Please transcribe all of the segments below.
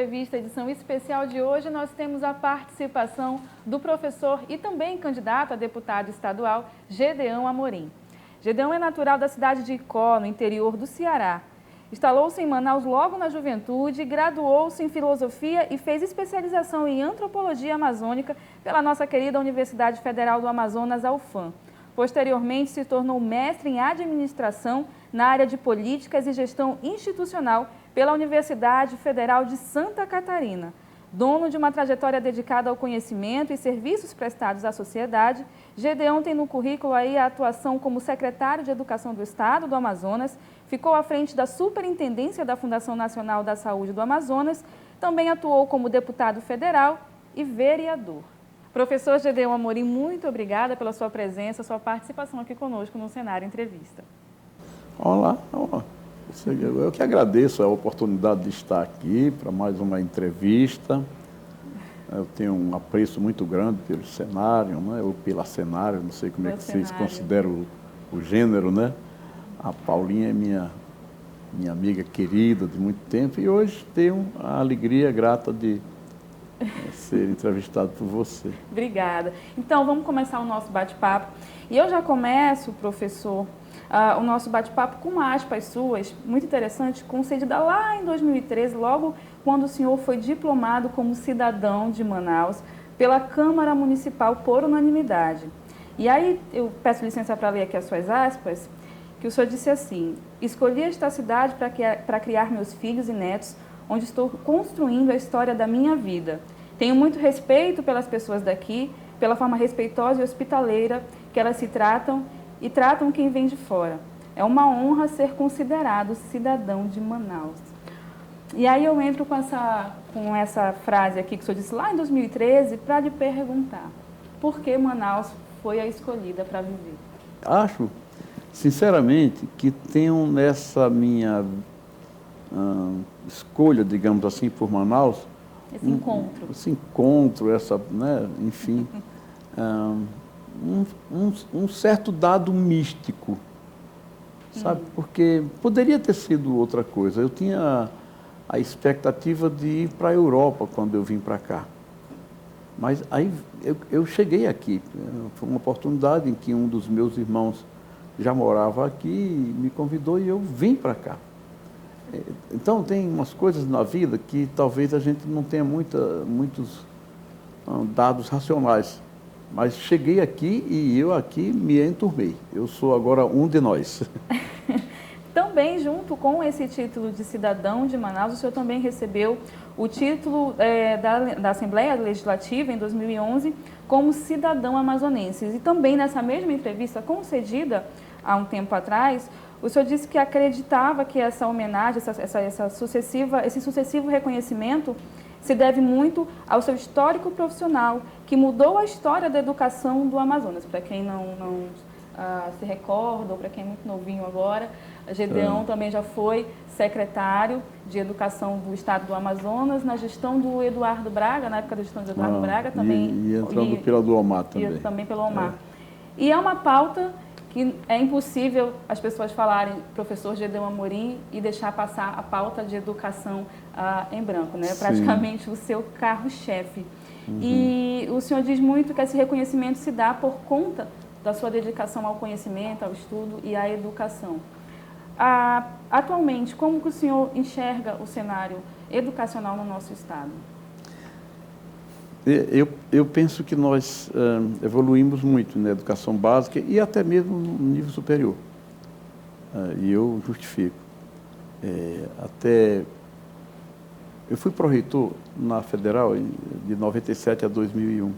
Entrevista, edição especial de hoje, nós temos a participação do professor e também candidato a deputado estadual, Gedeão Amorim. Gedeão é natural da cidade de Icó, no interior do Ceará. Instalou-se em Manaus logo na juventude, graduou-se em filosofia e fez especialização em antropologia amazônica pela nossa querida Universidade Federal do Amazonas, a UFAM. Posteriormente, se tornou mestre em administração na área de políticas e gestão institucional pela Universidade Federal de Santa Catarina. Dono de uma trajetória dedicada ao conhecimento e serviços prestados à sociedade, Gedeão tem no currículo aí a atuação como secretário de Educação do Estado do Amazonas, ficou à frente da Superintendência da Fundação Nacional da Saúde do Amazonas, também atuou como deputado federal e vereador. Professor Gedeão Amorim, muito obrigada pela sua presença, sua participação aqui conosco no Cenário Entrevista. Olá, eu que agradeço a oportunidade de estar aqui para mais uma entrevista. Eu tenho um apreço muito grande pelo cenário, né? Ou pela cenário, não sei como é que vocês consideram o gênero, né? A Paulinha é minha amiga querida de muito tempo e hoje tenho a alegria grata de ser entrevistado por você. Obrigada. Então, vamos começar o nosso bate-papo. E eu já começo, professor, o nosso bate-papo com aspas suas, muito interessante, concedida lá em 2013, logo quando o senhor foi diplomado como cidadão de Manaus pela Câmara Municipal por unanimidade. E aí, eu peço licença para ler aqui as suas aspas, que o senhor disse assim: escolhi esta cidade para criar meus filhos e netos, onde estou construindo a história da minha vida. Tenho muito respeito pelas pessoas daqui, pela forma respeitosa e hospitaleira que elas se tratam e tratam quem vem de fora. É uma honra ser considerado cidadão de Manaus. E aí eu entro com essa frase aqui que o senhor disse lá em 2013 para lhe perguntar: por que Manaus foi a escolhida para viver? Acho, sinceramente, que tenho nessa minha escolha, digamos assim, por Manaus, esse encontro, né, enfim, um certo dado místico, sabe? Porque poderia ter sido outra coisa. Eu tinha a expectativa de ir para a Europa quando eu vim para cá. Mas aí eu cheguei aqui. Foi uma oportunidade em que um dos meus irmãos já morava aqui, me convidou e eu vim para cá. Então, tem umas coisas na vida que talvez a gente não tenha muitos dados racionais. Mas cheguei aqui e eu aqui me enturmei. Eu sou agora um de nós. Também, junto com esse título de cidadão de Manaus, o senhor também recebeu o título da Assembleia Legislativa, em 2011, como cidadão amazonense. E também nessa mesma entrevista concedida há um tempo atrás, o senhor disse que acreditava que essa homenagem, esse sucessivo reconhecimento se deve muito ao seu histórico profissional, que mudou a história da educação do Amazonas. Para quem não se recorda, ou para quem é muito novinho agora, Gedeão também já foi secretário de Educação do Estado do Amazonas, na gestão do Eduardo Braga, na época da gestão do Eduardo Braga também. E entrando pela do Omar também. E também pelo Omar. E é uma pauta que é impossível as pessoas falarem professor Gedeão Amorim e deixar passar a pauta de educação em branco, né? Praticamente o seu carro-chefe. E o senhor diz muito que esse reconhecimento se dá por conta da sua dedicação ao conhecimento, ao estudo e à educação. Atualmente, como que o senhor enxerga o cenário educacional no nosso estado? Eu penso que nós evoluímos muito na educação básica e até mesmo no nível superior. E eu justifico. Eu fui pró-reitor na Federal de 97 a 2001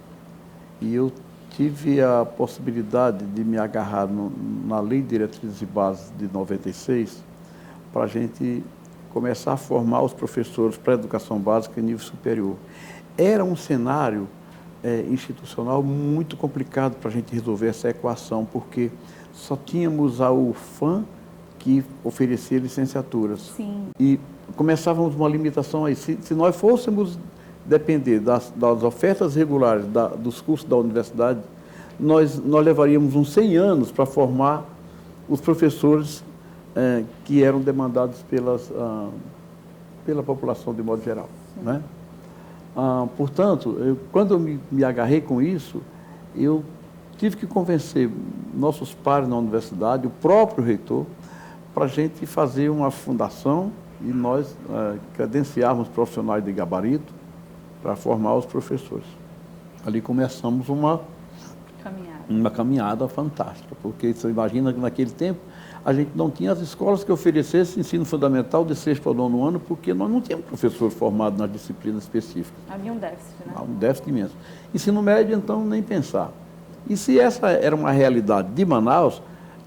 e eu tive a possibilidade de me agarrar na Lei de Diretrizes e Bases de 96 para a gente começar a formar os professores para a educação básica em nível superior. Era um cenário institucional muito complicado para a gente resolver essa equação, porque só tínhamos a UFAM que oferecia licenciaturas. Sim. E começávamos uma limitação aí. Se nós fôssemos depender das ofertas regulares dos cursos da universidade, nós levaríamos uns 100 anos para formar os professores que eram demandados pela população de modo geral. né? Portanto, quando eu me agarrei com isso, eu tive que convencer nossos pares na universidade, o próprio reitor, para a gente fazer uma fundação e nós credenciarmos profissionais de gabarito para formar os professores. Ali começamos uma caminhada fantástica, porque você imagina que naquele tempo a gente não tinha as escolas que oferecessem ensino fundamental de 6º ao 9º ano, porque nós não tínhamos professor formado nas disciplinas específicas. Havia um déficit, né? Um déficit imenso. Ensino médio, então, nem pensar. E se essa era uma realidade de Manaus,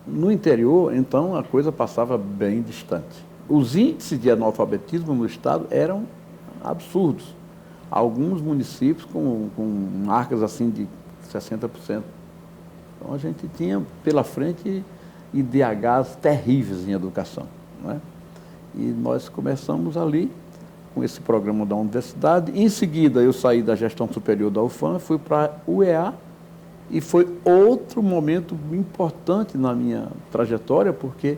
no interior, então, a coisa passava bem distante. Os índices de analfabetismo no estado eram absurdos. Alguns municípios com marcas assim de 60%. Então, a gente tinha pela frente IDHs terríveis em educação, né? E nós começamos ali com esse programa da universidade. Em seguida, eu saí da gestão superior da UFAM, fui para a UEA, e foi outro momento importante na minha trajetória, porque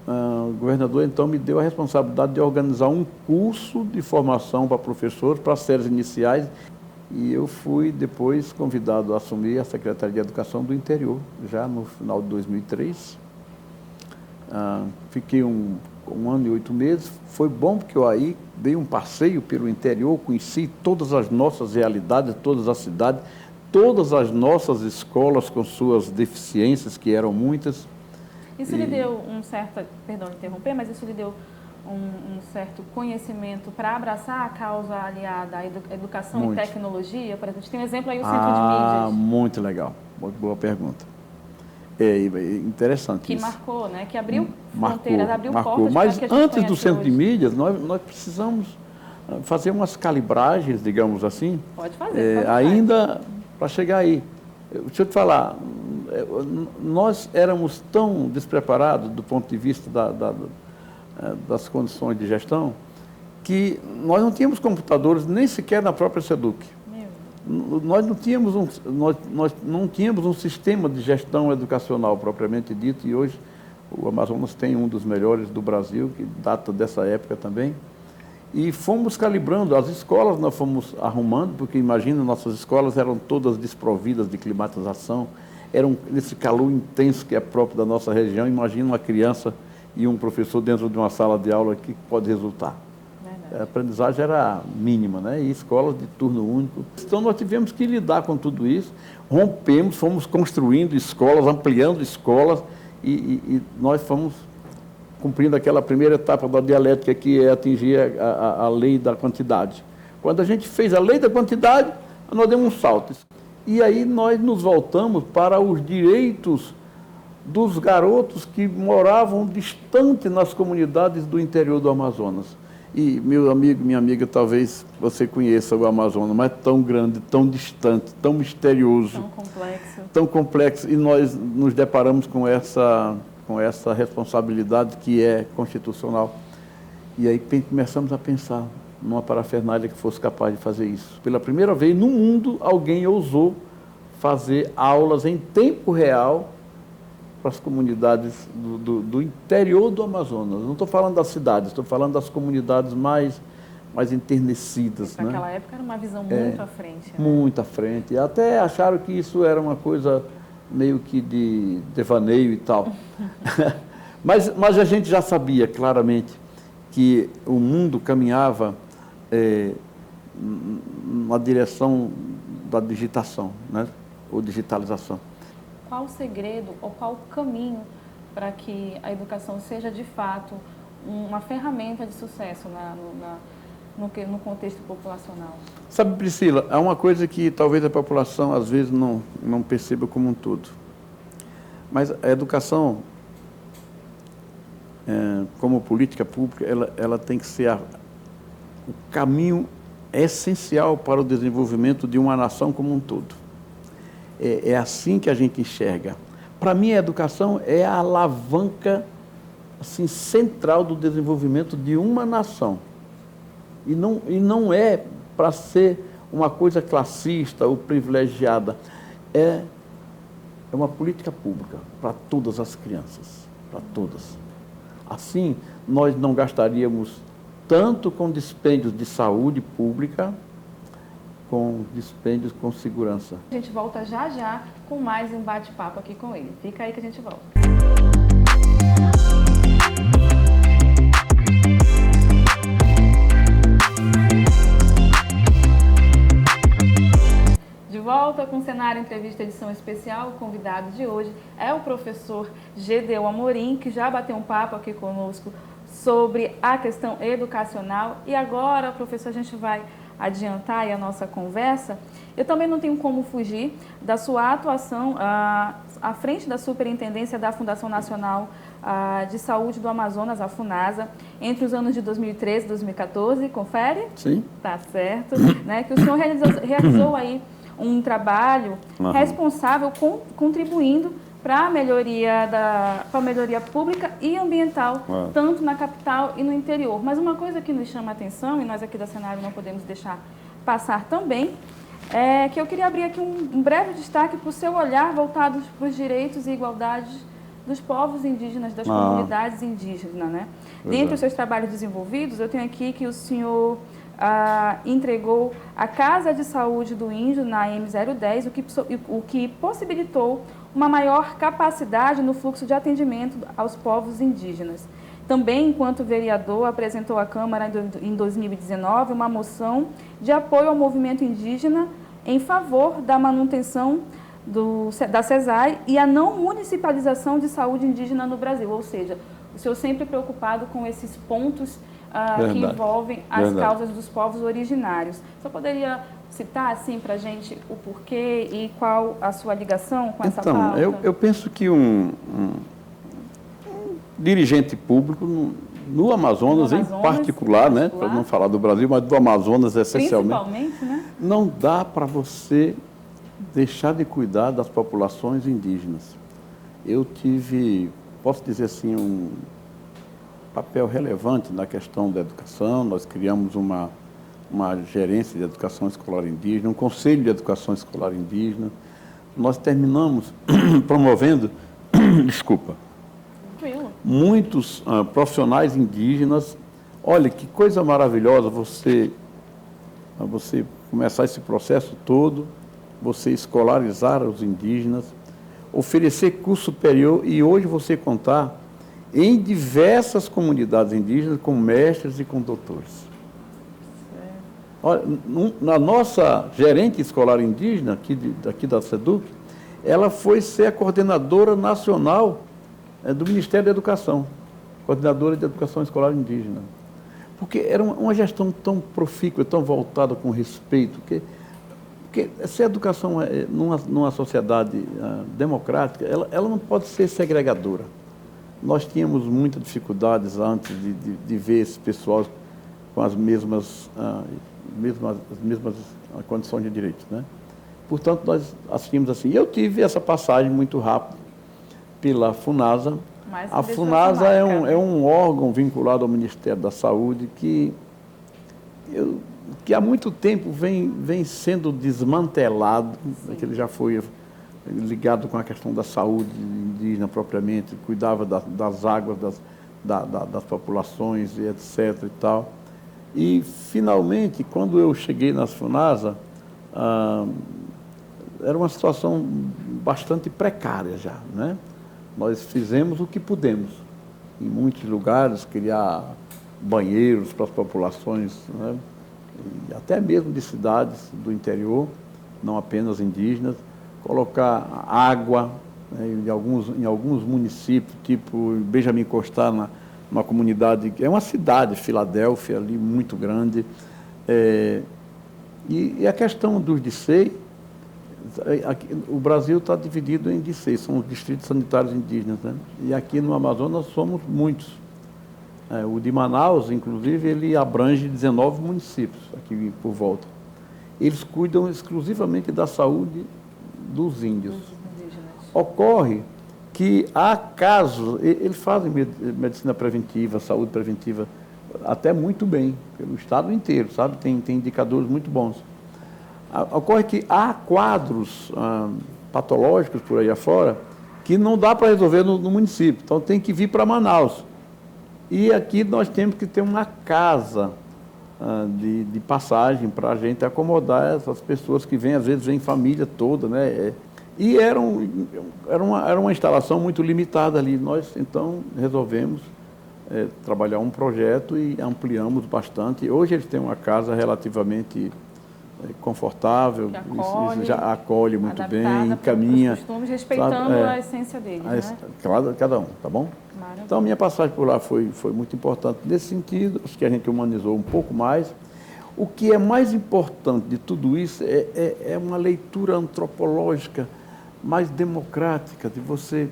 o governador, então, me deu a responsabilidade de organizar um curso de formação para professores, para séries iniciais, e eu fui depois convidado a assumir a Secretaria de Educação do Interior, já no final de 2003. Fiquei um ano e 8 meses. Foi bom porque eu aí dei um passeio pelo interior, conheci todas as nossas realidades, todas as cidades, todas as nossas escolas com suas deficiências, que eram muitas. Isso lhe deu um certo, perdão de interromper, mas isso lhe deu um certo conhecimento para abraçar a causa aliada à educação Muito. e tecnologia? Por exemplo, a gente tem um exemplo aí, o Centro de Mídias. Muito legal, muito boa pergunta. É interessante que isso. marcou, né? Que abriu fronteiras, abriu portas. Mas para que a gente antes do Centro hoje. de Mídias, nós precisamos fazer umas calibragens, digamos assim. Pode fazer. Ainda para chegar aí. Deixa eu te falar, nós éramos tão despreparados do ponto de vista das condições de gestão, que nós não tínhamos computadores nem sequer na própria SEDUC. Nós não tínhamos um sistema de gestão educacional propriamente dito, e hoje o Amazonas tem um dos melhores do Brasil, que data dessa época também. E fomos calibrando, as escolas nós fomos arrumando, porque imagina, nossas escolas eram todas desprovidas de climatização, eram nesse calor intenso que é próprio da nossa região. Imagina uma criança e um professor dentro de uma sala de aula, que pode resultar. A aprendizagem era mínima, né? E escolas de turno único. Então nós tivemos que lidar com tudo isso, rompemos, fomos construindo escolas, ampliando escolas, e nós fomos cumprindo aquela primeira etapa da dialética, que é atingir a lei da quantidade. Quando a gente fez a lei da quantidade, nós demos um salto. E aí nós nos voltamos para os direitos dos garotos que moravam distante nas comunidades do interior do Amazonas. E, meu amigo, minha amiga, talvez você conheça o Amazonas, mas tão grande, tão distante, tão misterioso. Tão complexo. E nós nos deparamos com essa responsabilidade que é constitucional. E aí começamos a pensar numa parafernália que fosse capaz de fazer isso. Pela primeira vez no mundo, alguém ousou fazer aulas em tempo real para as comunidades do interior do Amazonas. Não estou falando das cidades, estou falando das comunidades mais enternecidas. Naquela época era uma visão muito à frente. Né? Muito à frente. Até acharam que isso era uma coisa meio que de devaneio e tal. mas a gente já sabia claramente que o mundo caminhava na direção da digitação, né? Ou digitalização. Qual o segredo ou qual o caminho para que a educação seja, de fato, uma ferramenta de sucesso no contexto populacional? Sabe, Priscila, há uma coisa que talvez a população, às vezes, não perceba como um todo. Mas a educação, como política pública, ela tem que ser o caminho essencial para o desenvolvimento de uma nação como um todo. É assim que a gente enxerga. Para mim, a educação é a alavanca assim, central do desenvolvimento de uma nação. E não é para ser uma coisa classista ou privilegiada. É uma política pública para todas as crianças, para todas. Assim, nós não gastaríamos tanto com dispêndios de saúde pública, com dispêndios com segurança. A gente volta já já com mais um bate-papo aqui com ele. Fica aí que a gente volta. De volta com o Cenário Entrevista Edição Especial, o convidado de hoje é o professor Gedeon Amorim, que já bateu um papo aqui conosco sobre a questão educacional. E agora, professor, a gente vai adiantar aí a nossa conversa. Eu também não tenho como fugir da sua atuação à frente da Superintendência da Fundação Nacional de Saúde do Amazonas, a FUNASA, entre os anos de 2013 e 2014. Confere? Sim. Tá certo. Né? Que o senhor realizou aí um trabalho responsável, contribuindo para a melhoria pública e ambiental, tanto na capital e no interior. Mas uma coisa que nos chama a atenção, e nós aqui da Cenário não podemos deixar passar também, é que eu queria abrir aqui um breve destaque para o seu olhar voltado para os direitos e igualdades dos povos indígenas, das comunidades indígenas, né? Dentre os seus trabalhos desenvolvidos, eu tenho aqui que o senhor entregou a Casa de Saúde do Índio na M010, o que possibilitou uma maior capacidade no fluxo de atendimento aos povos indígenas. Também, enquanto vereador, apresentou à Câmara em 2019 uma moção de apoio ao movimento indígena em favor da manutenção da CESAI e a não municipalização de saúde indígena no Brasil. Ou seja, o senhor sempre preocupado com esses pontos que envolvem as causas dos povos originários. Só poderia citar, assim, para a gente o porquê e qual a sua ligação com essa pauta? Então, eu penso que um dirigente público no Amazonas, em particular, né, para não falar do Brasil, mas do Amazonas essencialmente, principalmente, né? Não dá para você deixar de cuidar das populações indígenas. Eu tive, posso dizer assim, um papel relevante na questão da educação. Nós criamos uma gerência de educação escolar indígena, um conselho de educação escolar indígena. Nós terminamos promovendo, muitos profissionais indígenas. Olha, que coisa maravilhosa você começar esse processo todo, você escolarizar os indígenas, oferecer curso superior e hoje você contar em diversas comunidades indígenas com mestres e com doutores. Olha, na nossa gerente escolar indígena, aqui da SEDUC, ela foi ser a coordenadora nacional do Ministério da Educação, coordenadora de Educação Escolar Indígena. Porque era uma gestão tão profícua, tão voltada com respeito, porque se a educação numa sociedade democrática, ela não pode ser segregadora. Nós tínhamos muitas dificuldades antes de ver esse pessoal com as mesmas condições de direitos, né? Portanto, nós assistimos assim. Eu tive essa passagem muito rápida pela FUNASA. A FUNASA é um órgão vinculado ao Ministério da Saúde que há muito tempo vem sendo desmantelado, que ele já foi ligado com a questão da saúde indígena propriamente, cuidava das águas das populações e etc. e tal. E, finalmente, quando eu cheguei na FUNASA, era uma situação bastante precária já, né? Nós fizemos o que pudemos. Em muitos lugares, criar banheiros para as populações, né? E até mesmo de cidades do interior, não apenas indígenas, colocar água, né, em alguns municípios, tipo Benjamin Constant, uma comunidade, é uma cidade, Filadélfia, ali muito grande. E a questão dos DICEI, o Brasil está dividido em DICEI, são os distritos sanitários indígenas, né? E aqui no Amazonas somos muitos. O de Manaus, inclusive, ele abrange 19 municípios aqui por volta. Eles cuidam exclusivamente da saúde dos índios. Ocorre que há casos, eles fazem medicina preventiva, saúde preventiva, até muito bem, pelo estado inteiro, sabe? Tem indicadores muito bons. Ocorre que há quadros patológicos por aí afora que não dá para resolver no município, então tem que vir para Manaus. E aqui nós temos que ter uma casa de passagem para a gente acomodar essas pessoas que vêm, às vezes vem família toda, né? E era uma instalação muito limitada ali. Nós, então, resolvemos trabalhar um projeto e ampliamos bastante. Hoje eles têm uma casa relativamente confortável, já acolhe muito bem, encaminha. Costumes, respeitando a essência deles, né? Cada um, tá bom? Maravilha. Então, a minha passagem por lá foi muito importante nesse sentido, acho que a gente humanizou um pouco mais. O que é mais importante de tudo isso é uma leitura antropológica mais democrática, de você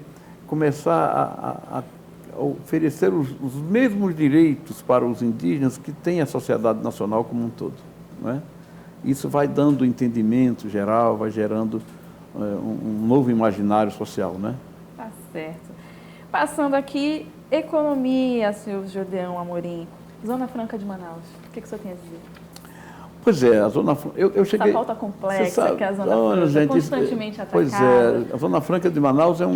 começar a oferecer os mesmos direitos para os indígenas que tem a sociedade nacional como um todo, não é? Isso vai dando entendimento geral, vai gerando um novo imaginário social, né? Tá certo. Passando aqui, economia, senhor Gedeão Amorim, Zona Franca de Manaus, o que o senhor tem a dizer? Pois é, a Zona Franca... Eu cheguei... Essa pauta complexa que é a Zona Franca, gente, constantemente atacada. Pois é, a Zona Franca de Manaus é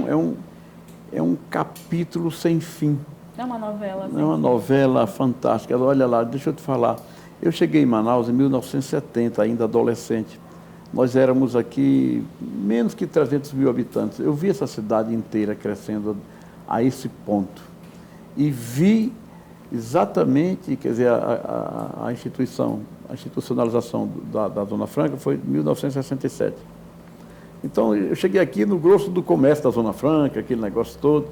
um capítulo sem fim. É uma novela. É uma novela fantástica. Olha lá, deixa eu te falar. Eu cheguei em Manaus em 1970, ainda adolescente. Nós éramos aqui menos que 300 mil habitantes. Eu vi essa cidade inteira crescendo a esse ponto. E vi exatamente, quer dizer, a institucionalização da Zona Franca foi em 1967. Então, eu cheguei aqui no grosso do comércio da Zona Franca, aquele negócio todo,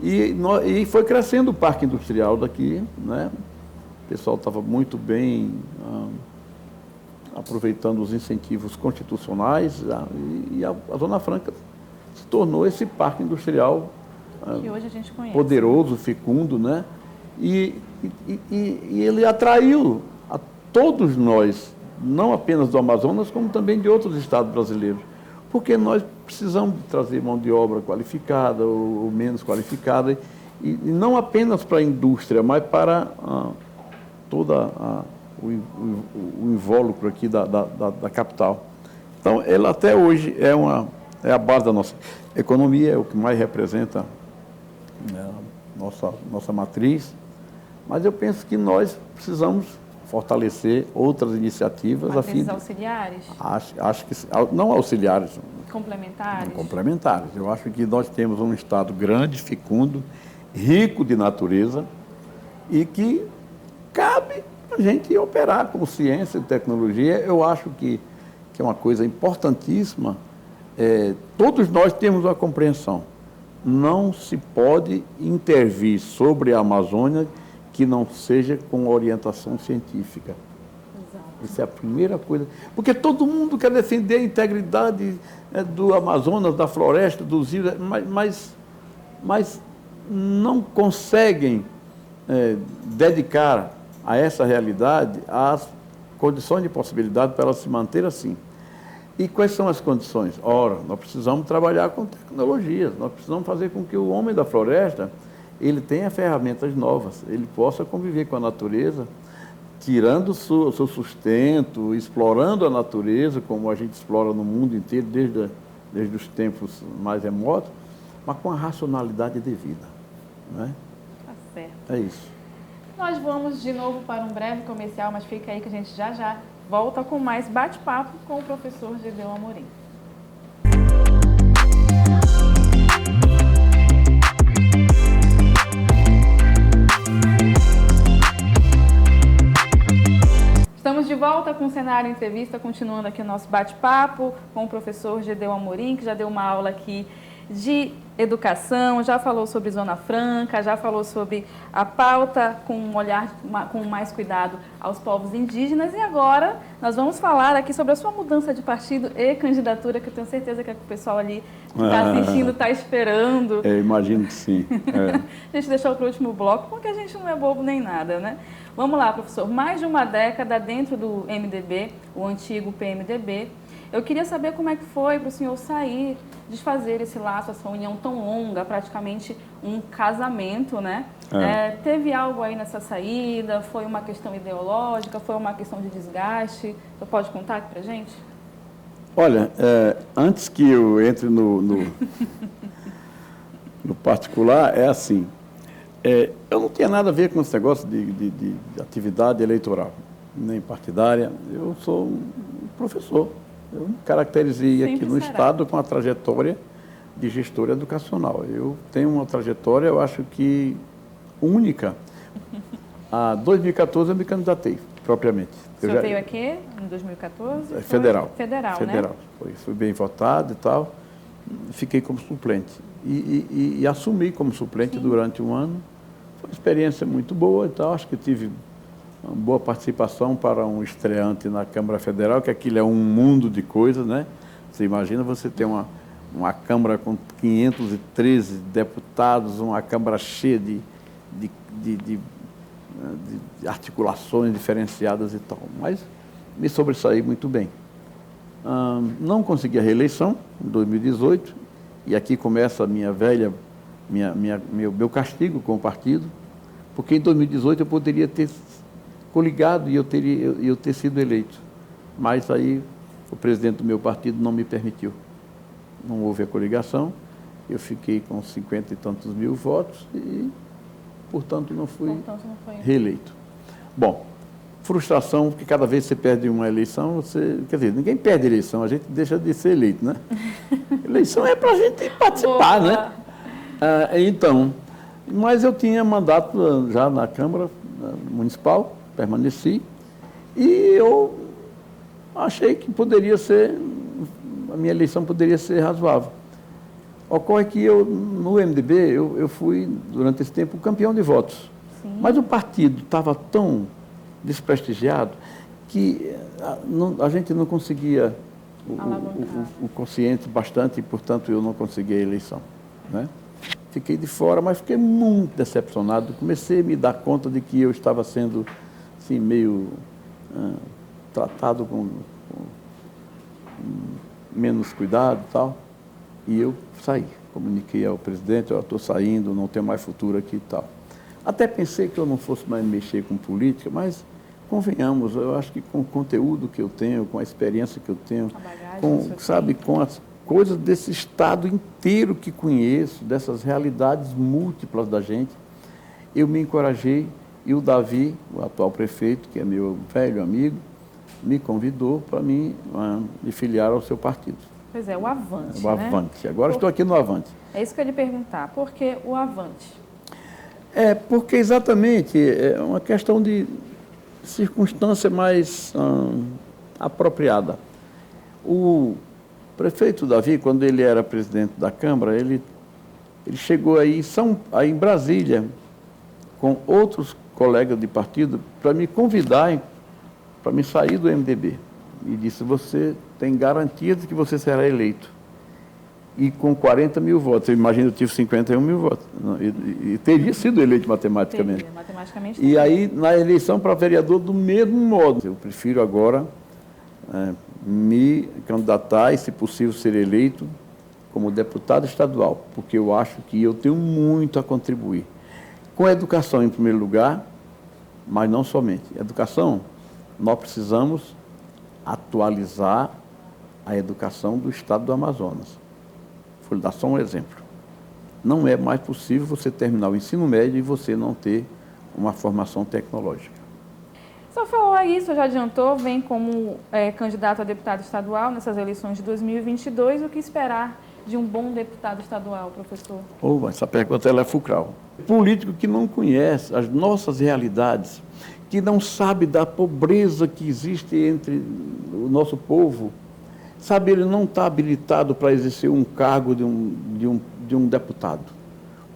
e foi crescendo o parque industrial daqui, né? O pessoal estava muito bem aproveitando os incentivos constitucionais, e a Zona Franca se tornou esse parque industrial que hoje a gente conhece, poderoso, fecundo, né? E ele atraiu a todos nós, não apenas do Amazonas, como também de outros estados brasileiros, porque nós precisamos trazer mão de obra qualificada ou menos qualificada, e não apenas para a indústria, mas para toda o invólucro aqui da capital. Então, ela até hoje é a base da nossa economia, é o que mais representa nossa matriz, mas eu penso que nós precisamos fortalecer outras iniciativas. Matrizes auxiliares? Acho que não auxiliares. Complementares? Complementares. Eu acho que nós temos um estado grande, fecundo, rico de natureza e que cabe a gente operar com ciência e tecnologia. Eu acho que é uma coisa importantíssima. Todos nós temos uma compreensão. Não se pode intervir sobre a Amazônia que não seja com orientação científica. Exato. Essa é a primeira coisa. Porque todo mundo quer defender a integridade do Amazonas, da floresta, dos rios, mas não conseguem dedicar a essa realidade as condições de possibilidade para ela se manter assim. E quais são as condições? Ora, nós precisamos trabalhar com tecnologias, nós precisamos fazer com que o homem da floresta ele tenha ferramentas novas, ele possa conviver com a natureza, tirando o seu sustento, explorando a natureza, como a gente explora no mundo inteiro, desde os tempos mais remotos, mas com a racionalidade devida. Não é? Tá certo. É isso. Nós vamos de novo para um breve comercial, mas fica aí que a gente já volta com mais bate-papo com o professor Gedeão Amorim. Estamos de volta com o Cenário Entrevista, continuando aqui o nosso bate-papo com o professor Gedeão Amorim, que já deu uma aula aqui de educação, já falou sobre Zona Franca, já falou sobre a pauta com um olhar com mais cuidado aos povos indígenas, e agora nós vamos falar aqui sobre a sua mudança de partido e candidatura, que eu tenho certeza que o pessoal ali que está assistindo está esperando. Eu imagino que sim. A gente deixou para o último bloco, porque a gente não é bobo nem nada, né? Vamos lá, professor. Mais de uma década dentro do MDB, o antigo PMDB. Eu queria saber como é que foi para o senhor sair, desfazer esse laço, essa união tão longa, praticamente um casamento, né? Teve algo aí nessa saída? Foi uma questão ideológica? Foi uma questão de desgaste? Você pode contar aqui para a gente? Olha, antes que eu entre no particular, é assim. Eu não tinha nada a ver com esse negócio de atividade eleitoral, nem partidária. Eu sou um professor. Eu me caracterizei Sempre aqui no será. Estado com a trajetória de gestor educacional. Eu tenho uma trajetória, eu acho que única. Em 2014 eu me candidatei, propriamente. O senhor veio aqui em 2014? Foi Federal. Federal, Federal. né? Fui bem votado e tal. Fiquei como suplente. E assumi como suplente durante um ano. Foi uma experiência muito boa e tal. Acho que tive uma boa participação para um estreante na Câmara Federal, que aquilo é um mundo de coisas, né? Você imagina você ter uma Câmara com 513 deputados, uma Câmara cheia de articulações diferenciadas e tal. Mas me sobressaí muito bem. Não consegui a reeleição em 2018, e aqui começa a minha meu castigo com o partido, porque em 2018 eu poderia ter coligado e eu ter sido eleito. Mas aí o presidente do meu partido não me permitiu. Não houve a coligação, eu fiquei com 50 e tantos mil votos e, portanto, não fui reeleito. Bom, frustração, porque cada vez que você perde uma eleição, quer dizer, ninguém perde eleição, a gente deixa de ser eleito, né? Eleição é para a gente participar, né? Então, mas eu tinha mandato já na Câmara Municipal, permaneci, e eu achei que a minha eleição poderia ser razoável. Ocorre que no MDB, eu fui, durante esse tempo, campeão de votos. Sim. Mas o partido estava tão desprestigiado que a gente não conseguia o consciente bastante e, portanto, eu não consegui a eleição, né? Fiquei de fora, mas fiquei muito decepcionado. Comecei a me dar conta de que eu estava sendo assim, meio tratado com menos cuidado e tal. E eu saí. Comuniquei ao presidente, eu estou saindo, não tenho mais futuro aqui e tal. Até pensei que eu não fosse mais mexer com política, mas convenhamos, eu acho que com o conteúdo que eu tenho, com a experiência que eu tenho, com as coisas desse estado inteiro que conheço, dessas realidades múltiplas da gente, eu me encorajei e o Davi, o atual prefeito, que é meu velho amigo, me convidou para me filiar ao seu partido. Pois é, o Avante, O Avante. Agora estou aqui no Avante. É isso que eu ia lhe perguntar. Por que o Avante? Porque exatamente é uma questão de circunstância mais apropriada. O prefeito Davi, quando ele era presidente da Câmara, ele chegou aí em Brasília com outros colegas de partido para me convidar para me sair do MDB. E disse, você tem garantia de que você será eleito. E com 40 mil votos, eu imagino que eu tive 51 mil votos. E teria sido eleito matematicamente. Matematicamente e aí, na eleição para vereador, do mesmo modo. Eu prefiro agora me candidatar e, se possível, ser eleito como deputado estadual, porque eu acho que eu tenho muito a contribuir. Com a educação, em primeiro lugar, mas não somente. Educação, nós precisamos atualizar a educação do estado do Amazonas. Vou lhe dar só um exemplo. Não é mais possível você terminar o ensino médio e você não ter uma formação tecnológica. O senhor falou aí, o senhor já adiantou, vem como candidato a deputado estadual nessas eleições de 2022. O que esperar de um bom deputado estadual, professor? Essa pergunta ela é fulcral. Político que não conhece as nossas realidades, que não sabe da pobreza que existe entre o nosso povo, sabe, ele não está habilitado para exercer um cargo de um deputado.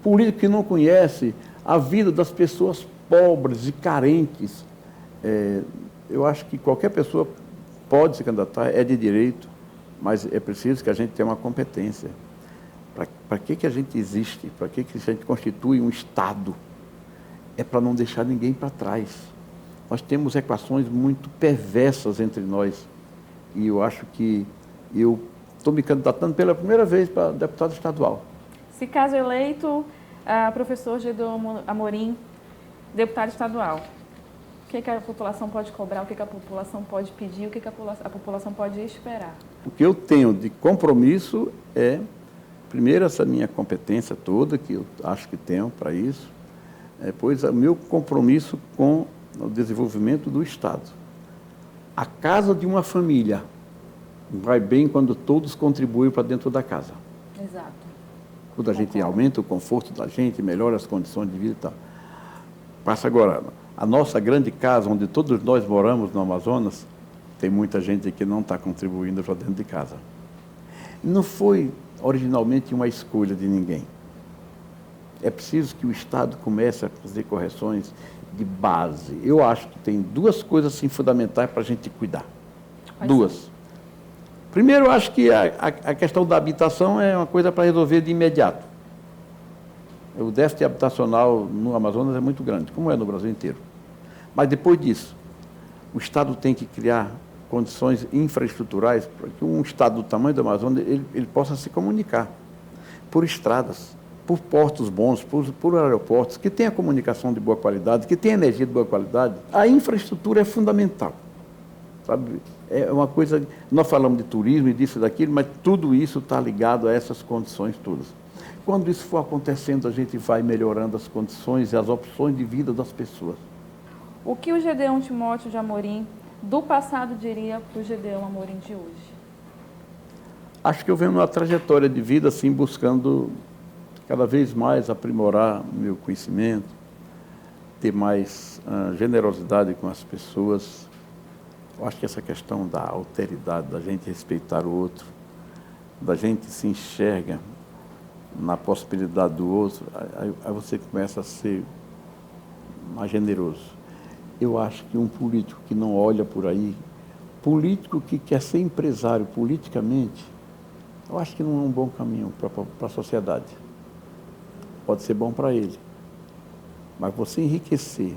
Político que não conhece a vida das pessoas pobres e carentes. Eu acho que qualquer pessoa pode se candidatar, é de direito, mas é preciso que a gente tenha uma competência. Para que a gente existe? Para que a gente constitui um Estado? É para não deixar ninguém para trás. Nós temos equações muito perversas entre nós. E eu acho que eu estou me candidatando pela primeira vez para deputado estadual. Se caso eleito, professor Gedeon Amorim, deputado estadual, o que a população pode cobrar, o que a população pode pedir, o que a população pode esperar? O que eu tenho de compromisso é, primeiro, essa minha competência toda, que eu acho que tenho para isso. pois é o meu compromisso com o desenvolvimento do Estado. A casa de uma família vai bem quando todos contribuem para dentro da casa. Exato. Quando a gente aumenta o conforto da gente, melhora as condições de vida e tal. Passa agora, a nossa grande casa, onde todos nós moramos no Amazonas, tem muita gente que não está contribuindo para dentro de casa. Não foi originalmente uma escolha de ninguém. É preciso que o Estado comece a fazer correções de base. Eu acho que tem duas coisas assim, fundamentais para a gente cuidar. Duas. Primeiro, eu acho que a questão da habitação é uma coisa para resolver de imediato. O déficit habitacional no Amazonas é muito grande, como é no Brasil inteiro. Mas depois disso, o Estado tem que criar condições infraestruturais para que um Estado do tamanho do Amazonas ele possa se comunicar por estradas, por portos bons, por aeroportos, que tenha comunicação de boa qualidade, que tenha energia de boa qualidade. A infraestrutura é fundamental. Sabe? É uma coisa, nós falamos de turismo e disso e daquilo, mas tudo isso está ligado a essas condições todas. Quando isso for acontecendo, a gente vai melhorando as condições e as opções de vida das pessoas. O que o Gedeão Timóteo de Amorim do passado diria para o Gedeão Amorim de hoje? Acho que eu venho numa trajetória de vida assim, buscando cada vez mais aprimorar meu conhecimento, ter mais generosidade com as pessoas. Eu acho que essa questão da alteridade, da gente respeitar o outro, da gente se enxerga na possibilidade do outro, aí você começa a ser mais generoso. Eu acho que um político que não olha por aí, político que quer ser empresário politicamente, eu acho que não é um bom caminho para a sociedade. Pode ser bom para ele, mas você enriquecer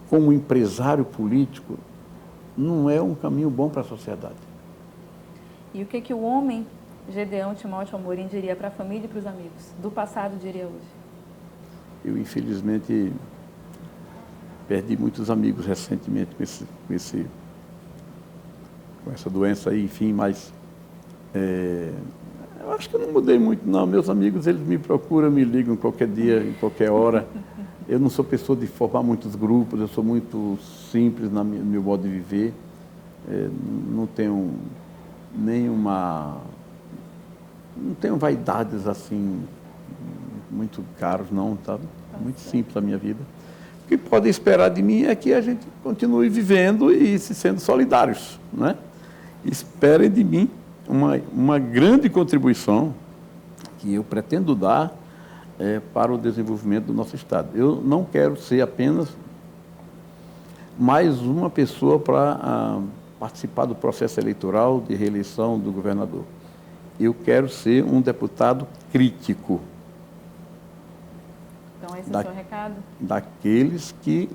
como empresário político não é um caminho bom para a sociedade. E o que o homem Gedeão Timóteo Amorim diria para a família e para os amigos? Do passado diria hoje? Eu, infelizmente, perdi muitos amigos recentemente com essa doença aí, enfim, mas eu acho que eu não mudei muito, não. Meus amigos, eles me procuram, me ligam qualquer dia, em qualquer hora. Eu não sou pessoa de formar muitos grupos, eu sou muito simples no meu modo de viver. Não tenho não tenho vaidades assim, muito caros, não, tá? Muito simples a minha vida. O que podem esperar de mim é que a gente continue vivendo e se sendo solidários, né? Esperem de mim uma grande contribuição que eu pretendo dar para o desenvolvimento do nosso Estado. Eu não quero ser apenas mais uma pessoa para participar do processo eleitoral de reeleição do governador. Eu quero ser um deputado crítico. Então esse é o seu recado? Daqueles que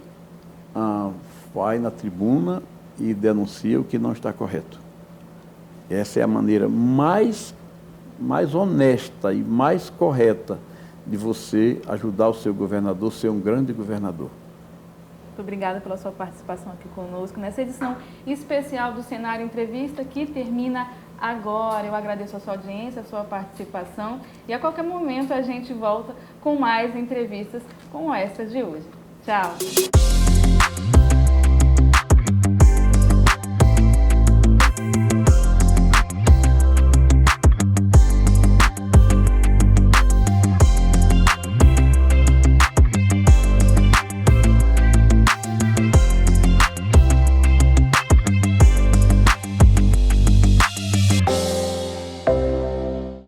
vai na tribuna e denuncia o que não está correto. Essa é a maneira mais honesta e mais correta de você ajudar o seu governador a ser um grande governador. Muito obrigada pela sua participação aqui conosco nessa edição especial do Cenário Entrevista, que termina agora. Eu agradeço a sua audiência, a sua participação e a qualquer momento a gente volta com mais entrevistas como essa de hoje. Tchau!